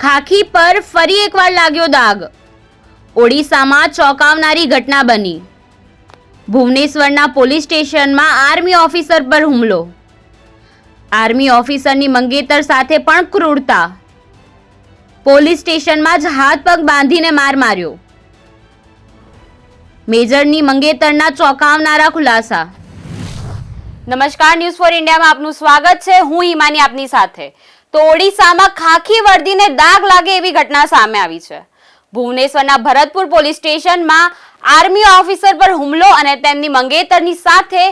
ખાખી પર ફરી એકવાર લાગ્યો દાગ. ઓડિશામાં ચોંકાવનારી ઘટના બની. ભુવનેશ્વરના પોલીસ સ્ટેશનમાં આર્મી ઓફિસર પર હુમલો. આર્મી ઓફિસરની મંગેતર સાથે પણ ક્રૂરતા. પોલીસ સ્ટેશનમાં જ હાથ પગ બાંધીને માર માર્યો. મેજરની મંગેતરના ચોંકાવનારા ખુલાસા. નમસ્કાર, ન્યૂઝ ફોર ઇન્ડિયામાં આપનું સ્વાગત છે. હું હિમાની આપની સાથે. તો ઓડિશામાં ખાખી વર્દીને દાગ લાગે એવી ઘટના સામે આવી છે. ભુવનેશ્વરના ભરતપુર પોલીસ સ્ટેશનમાં આર્મી ઓફિસર પર હુમલો અને તેમની મંગેતરની સાથે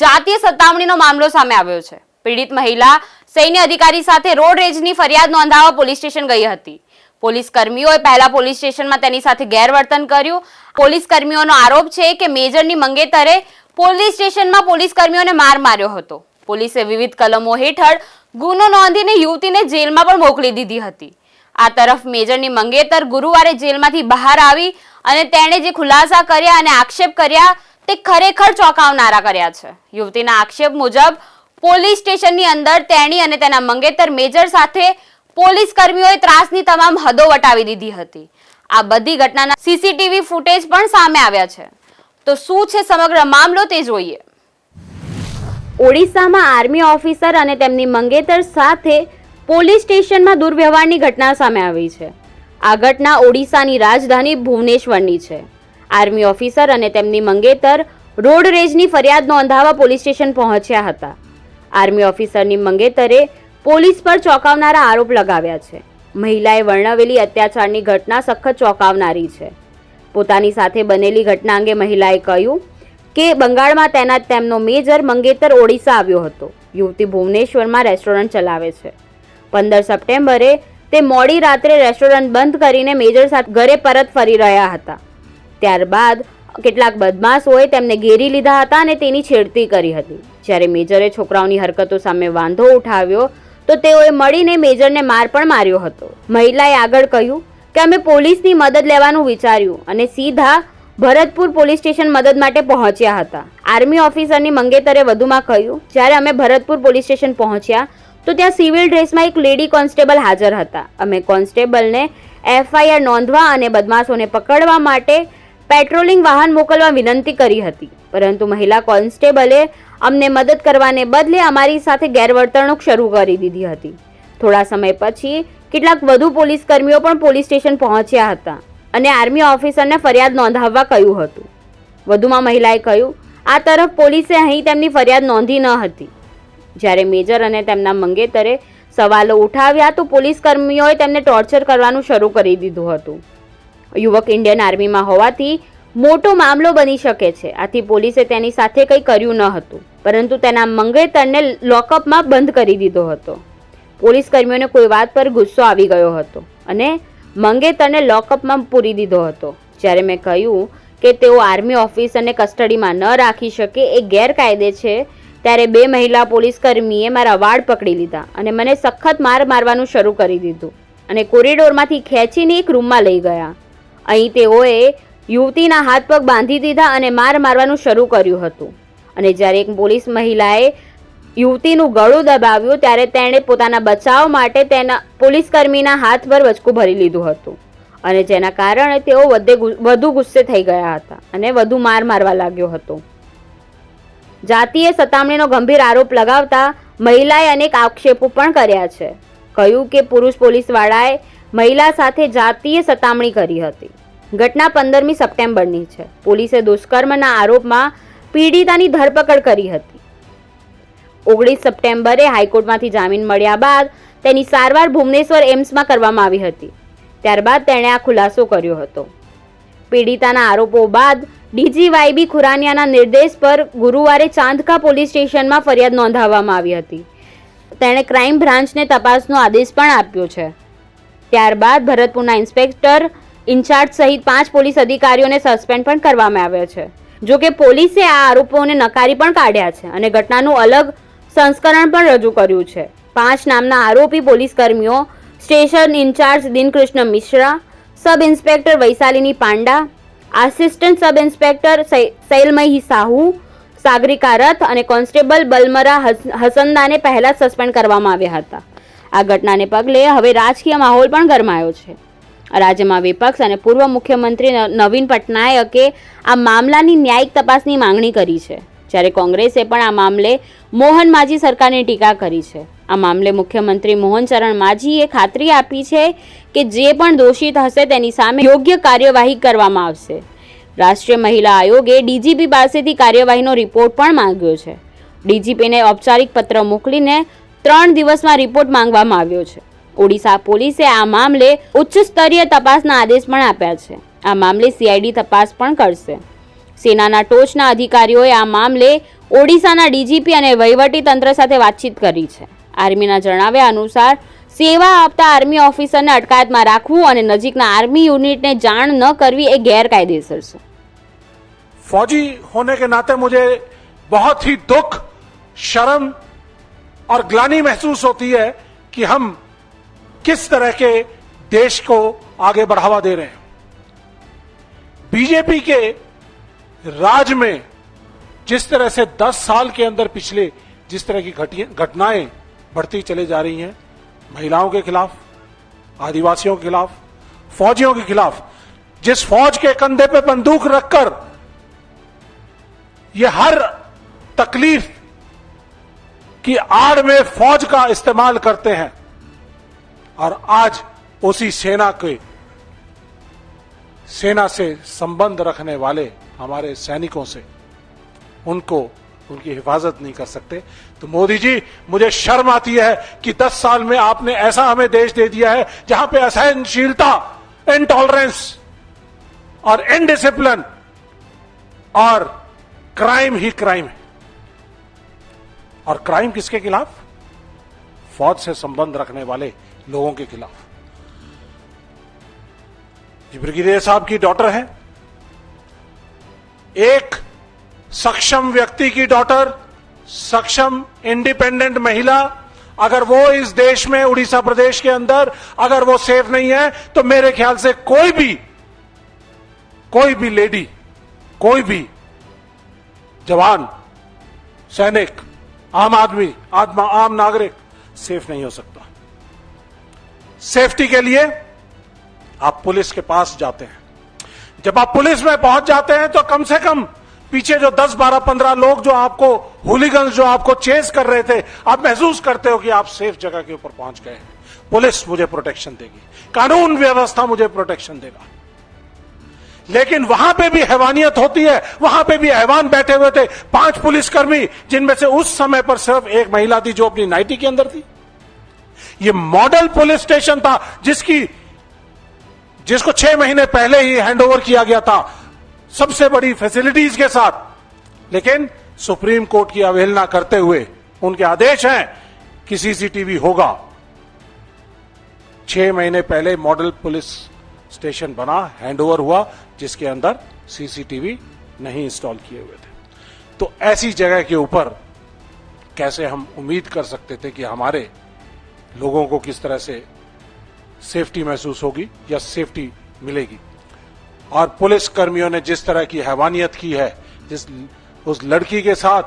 જાતીય સતામણીનો મામલો સામે આવ્યો છે. પીડિત મહિલા સૈન્ય અધિકારી સાથે રોડ રેજની ફરિયાદ નોંધાવવા પોલીસ સ્ટેશન ગઈ હતી. પોલીસ કર્મીઓએ પહેલા પોલીસ સ્ટેશનમાં તેની સાથે ગેરવર્તન કર્યું. પોલીસ કર્મીઓનો આરોપ છે કે મેજરની મંગેતરે પોલીસ સ્ટેશનમાં પોલીસ કર્મીઓને માર માર્યો હતો. પોલીસે વિવિધ કલમો હેઠળ ગુનો નોંધીને યુવતીને જેલમાં પણ મોકલી દીધી હતી. આ તરફ મેજરની મંગેતર ગુરુવારે જેલમાંથી બહાર આવી અને તેણે જે ખુલાસા કર્યા અને આક્ષેપ કર્યા તે ખરેખર ચોંકાવનારા કર્યા છે. યુવતીના આક્ષેપ મુજબ પોલીસ સ્ટેશનની અંદર તેણી અને તેના મંગેતર મેજર સાથે પોલીસ કર્મીઓએ ત્રાસની તમામ હદો વટાવી દીધી હતી. આ બધી ઘટનાના સીસીટીવી ફૂટેજ પણ સામે આવ્યા છે. તો શું છે સમગ્ર મામલો તે જોઈએ. ઓડિશામાં આર્મી ઓફિસર અને તેમની મંગેતર સાથે પોલીસ સ્ટેશનમાં દુર્વ્યવહારની ઘટના સામે આવી છે. આ ઘટના ઓડિશાની રાજધાની ભુવનેશ્વરની છે. આર્મી ઓફિસર અને તેમની મંગેતર રોડ રેજની ફરિયાદ નોંધાવવા પોલીસ સ્ટેશન પહોંચ્યા હતા. આર્મી ઓફિસરની મંગેતરે પોલીસ પર ચોંકાવનારા આરોપ લગાવ્યા છે. મહિલાએ વર્ણવેલી અત્યાચારની ઘટના સખત ચોંકાવનારી છે. પોતાની સાથે બનેલી ઘટના અંગે મહિલાએ કહ્યું કે બંગાળમાં તૈનાત તેમનો મેજર મંગેતર ઓડિશા આવ્યો હતો. યુવતી ભુવનેશ્વરમાં રેસ્ટોરન્ટ ચલાવે છે. 15 સપ્ટેમ્બરે તે મોડી રાત્રે રેસ્ટોરન્ટ બંધ કરીને મેજર સાથે ઘરે પરત ફરી રહ્યા હતા. ત્યારબાદ કેટલાક બદમાશોએ તેમને ઘેરી લીધા હતા અને તેની છેડતી કરી હતી. જ્યારે મેજરે છોકરાઓની હરકતો સામે વાંધો ઉઠાવ્યો તો તેઓએ મળીને મેજરને માર પણ માર્યો હતો. મહિલાએ આગળ કહ્યું કે અમે પોલીસની મદદ લેવાનું વિચાર્યું અને સીધા ભરતપુર પોલીસ સ્ટેશન મદદ માટે પહોંચ્યા હતા. આર્મી ઓફિસરની મંગેતરે વધુમાં કહ્યું, જ્યારે અમે ભરતપુર પોલીસ સ્ટેશન પહોંચ્યા તો ત્યાં સિવિલ ડ્રેસમાં એક લેડી કોન્સ્ટેબલ હાજર હતા. અમે કોન્સ્ટેબલને એફઆઈઆર નોંધવા અને બદમાશોને પકડવા માટે પેટ્રોલિંગ વાહન મોકલવા વિનંતી કરી હતી. પરંતુ મહિલા કોન્સ્ટેબલે અમને મદદ કરવાને બદલે અમારી સાથે ગેરવર્તણૂક શરૂ કરી દીધી હતી. થોડા સમય પછી કેટલાક વધુ પોલીસ કર્મીઓ પણ પોલીસ સ્ટેશન પહોંચ્યા હતા અને આર્મી ઓફિસરને ફરિયાદ નોંધાવવા કહ્યું હતું. વધુમાં મહિલાએ કહ્યું, આ તરફ પોલીસે અહીં તેમની ફરિયાદ નોંધી ન હતી. જ્યારે મેજર અને તેમના મંગેતરે સવાલો ઉઠાવ્યા તો પોલીસ કર્મીઓએ તેમને ટોર્ચર કરવાનું શરૂ કરી દીધું હતું. યુવક ઇન્ડિયન આર્મીમાં હોવાથી મોટો મામલો બની શકે છે. આથી પોલીસે તેની સાથે કંઈ કર્યું ન હતું, પરંતુ તેના મંગેતરને લોકઅપમાં બંધ કરી દીધો હતો. પોલીસ કર્મીઓને કોઈ વાત પર ગુસ્સો આવી ગયો હતો અને મંગેતરને લોકઅપમાં પૂરી દીધો હતો. જ્યારે મેં કહ્યું કે તેઓ આર્મી ઓફિસરને કસ્ટડીમાં ન રાખી શકે એ ગેરકાયદે છે, ત્યારે 2 મહિલા પોલીસ કર્મીએ મારા વાળ પકડી લીધા અને મને સખત મારવાનું શરૂ કરી દીધું અને કોરિડોરમાંથી ખેંચીને એક રૂમમાં લઈ ગયા. અહીં તેઓએ યુવતીના હાથ પગ બાંધી દીધા અને મારવાનું શરૂ કર્યું હતું. અને જ્યારે એક પોલીસ મહિલાએ યુવતીનું ગળું દબાવ્યું ત્યારે તેણે પોતાના બચાવ માટે તેના પોલીસ કર્મીના હાથ પર વચકું ભરી લીધું હતું અને જેના કારણે તેઓ વધુ ગુસ્સે થઈ ગયા હતા અને વધુ મારવા લાગ્યો હતો. જાતીય સતામણીનો ગંભીર આરોપ લગાવતા મહિલાએ અનેક આક્ષેપો પણ કર્યા છે. કહ્યું કે પુરુષ પોલીસવાળાએ મહિલા સાથે જાતીય સતામણી કરી હતી. ઘટના 15મી સપ્ટેમ્બરની છે. પોલીસે દુષ્કર્મના આરોપમાં પીડિતાની ધરપકડ કરી હતી. 19 સપ્ટેમ્બરે હાઈકોર્ટમાંથી જામીન મળ્યા બાદ તેની સારવાર ભુવનેશ્વર એમ્સમાં કરવામાં આવી હતી. ત્યારબાદ તેણે આ ખુલાસો કર્યો હતો. પીડિતાના આરોપો બાદ ડીજીવાયબી ખુરાનિયાના નિર્દેશ પર ગુરુવારે ચાંદકા પોલીસ સ્ટેશનમાં ફરિયાદ નોંધાવવામાં આવી હતી. તેણે ક્રાઇમ બ્રાન્ચને તપાસનો આદેશ પણ આપ્યો છે. ત્યારબાદ ભરતપુરના ઇન્સ્પેક્ટર ઇન્ચાર્જ સહિત 5 પોલીસ અધિકારીઓને સસ્પેન્ડ પણ કરવામાં આવ્યા છે. જોકે પોલીસે આ આરોપોને નકારી પણ કાઢ્યા છે અને ઘટનાનું અલગ સંસ્કરણ પણ રજૂ કર્યું છે. 5 નામના આરોપી પોલીસ કર્મીઓ station in-charge Dinkrishna Mishra, sub inspector Vaishalini Panda, assistant sub inspector Shailamayee Sahu, Sagarika Rath અને કોન્સ્ટેબલ બલમરા હસનદાને પહેલા સસ્પેન્ડ કરવામાં આવ્યા હતા. આ ઘટનાને પગલે હવે રાજકીય માહોલ પણ ગરમાયો છે. રાજ્યમાં વિપક્ષ અને પૂર્વ મુખ્યમંત્રી નવીન પટનાયકે આ મામલાની ન્યાયિક તપાસની માંગણી કરી છે, જ્યારે કોંગ્રેસે પણ આ મામલે મોહન માજી સરકારની ટીકા કરી છે. આ મામલે મુખ્યમંત્રી મોહન ચરણ માજીએ ખાતરી આપી છે કે જે પણ દોષિત હશે તેની સામે યોગ્ય કાર્યવાહી કરવામાં આવશે. રાષ્ટ્રીય મહિલા આયોગે ડીજીપી પાસેથી કાર્યવાહીનો રિપોર્ટ પણ માંગ્યો છે. ડીજીપીને ઔપચારિક પત્ર મોકલીને 3 દિવસમાં રિપોર્ટ માંગવામાં આવ્યો છે. ઓડિશા પોલીસે આ મામલે ઉચ્ચ સ્તરીય તપાસના આદેશ પણ આપ્યા છે. આ મામલે સીઆઈડી તપાસ પણ કરશે. સેનાના ટોચના અધિકારીઓએ આ મામલે ઓડિશાના ડીજીપી અને વહીવટી તંત્ર સાથે વાતચીત કરી છે. આર્મીના જણાવ્યા અનુસાર સેવા આપતા આર્મી ઓફિસરને અટકાયતમાં રાખવું અને નજીકના આર્મી યુનિટને જાણ ન કરવી એ ગેરકાયદેસર છે. फौजी होने के नाते मुझे बहुत ही दुख, शर्म और ग्लानि महसूस होती है कि हम किस तरह के देश को आगे बढ़ावा दे रहे हैं. बीजेपी के राज में जिस तरह से 10 साल के अंदर पिछले जिस तरह की घटनाएं बढ़ती चली जा रही हैं, महिलाओं के खिलाफ, आदिवासियों के खिलाफ, फौजियों के खिलाफ, जिस फौज के कंधे पे बंदूक रखकर ये हर तकलीफ की आड़ में फौज का इस्तेमाल करते हैं और आज उसी सेना से संबंध रखने वाले हमारे सैनिकों से उनको उनकी हिफाजत नहीं कर सकते. तो मोदी जी, मुझे शर्म आती है कि 10 साल में आपने ऐसा हमें देश दे दिया है जहां पे असहनशीलता, इनटॉलरेंस और इनडिसिप्लिन और क्राइम ही क्राइम है. और क्राइम किसके खिलाफ? फौज से संबंध रखने वाले लोगों के खिलाफ. ये ब्रिगेडियर साहब की डॉटर है, एक सक्षम व्यक्ति की डॉटर, सक्षम इंडिपेंडेंट महिला. अगर वो इस देश में, उड़ीसा प्रदेश के अंदर अगर वो सेफ नहीं है तो मेरे ख्याल से कोई भी लेडी, कोई भी जवान, सैनिक, आम आदमी, आम नागरिक सेफ नहीं हो सकता. सेफ्टी के लिए आप पुलिस के पास जाते हैं. जब आप पुलिस में पहुंच जाते हैं तो कम से कम पीछे जो 10, 12, 15 लोग जो आपको, हुलीगन्स जो आपको चेस कर रहे थे, आप महसूस करते हो कि आप सेफ जगह के ऊपर पहुंच गए हैं. पुलिस मुझे प्रोटेक्शन देगी, कानून व्यवस्था मुझे प्रोटेक्शन देगा. लेकिन वहां पे भी हैवानियत होती है. वहां पे भी हैवान बैठे हुए थे, 5 पुलिसकर्मी, जिनमें से उस समय पर सिर्फ एक महिला थी जो अपनी नाइटी के अंदर थी. ये मॉडल पुलिस स्टेशन था जिसको 6 महीने पहले ही हैंडओवर किया गया था, सबसे बड़ी फैसिलिटीज के साथ. लेकिन सुप्रीम कोर्ट की अवहेलना करते हुए उनके आदेश हैं कि सीसीटीवी होगा. 6 महीने पहले मॉडल पुलिस स्टेशन बना, हैंडओवर हुआ, जिसके अंदर सीसीटीवी नहीं इंस्टॉल किए हुए थे. तो ऐसी जगह के ऊपर कैसे हम उम्मीद कर सकते थे कि हमारे लोगों को किस तरह से सेफ्टी महसूस होगी या सेफ्टी मिलेगी. और पुलिस कर्मियों ने जिस तरह की हैवानियत की है, उस लड़की के साथ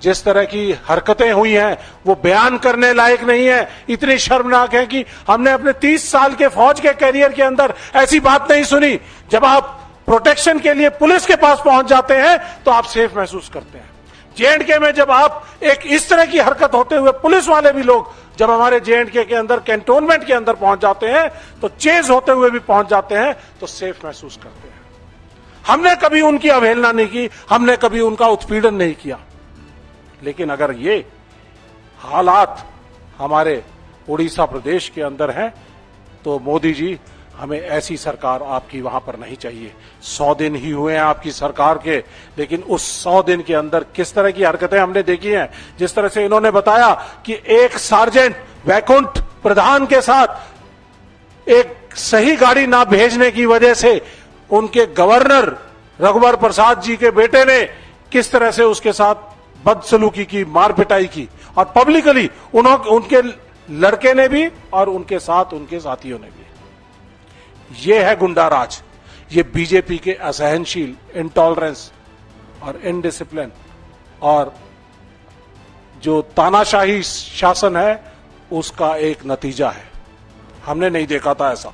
जिस तरह की हरकतें हुई हैं, वो बयान करने लायक नहीं है. इतनी शर्मनाक है कि हमने अपने 30 साल के फौज के कैरियर के अंदर ऐसी बात नहीं सुनी. जब आप प्रोटेक्शन के लिए पुलिस के पास पहुंच जाते हैं तो आप सेफ महसूस करते हैं. J&K में जब आप एक इस तरह की हरकत होते हुए, पुलिस वाले भी लोग जब हमारे J&K के अंदर, कैंटोनमेंट के अंदर पहुंच जाते हैं, तो चेज होते हुए भी पहुंच जाते हैं, तो सेफ महसूस करते हैं. हमने कभी उनकी अवहेलना नहीं की, हमने कभी उनका उत्पीड़न नहीं किया. लेकिन अगर ये हालात हमारे उड़ीसा प्रदेश के अंदर हैं, तो मोदी जी, हमें ऐसी सरकार आपकी वहां पर नहीं चाहिए. 100 दिन ही हुए हैं आपकी सरकार के, लेकिन उस 100 दिन के अंदर किस तरह की हरकतें हमने देखी हैं. जिस तरह से इन्होंने बताया कि एक सार्जेंट वैकुंठ प्रधान के साथ एक सही गाड़ी ना भेजने की वजह से उनके गवर्नर रघुवर प्रसाद जी के बेटे ने किस तरह से उसके साथ बदसलूकी की, मार पिटाई की. और पब्लिकली उनके लड़के ने भी और उनके साथ उनके साथियों ने भी. ये है गुंडा राज. ये बीजेपी के असहनशील, इंटॉलरेंस और इनडिसिप्लिन और जो तानाशाही शासन है, उसका एक नतीजा है। हमने नहीं देखा था ऐसा।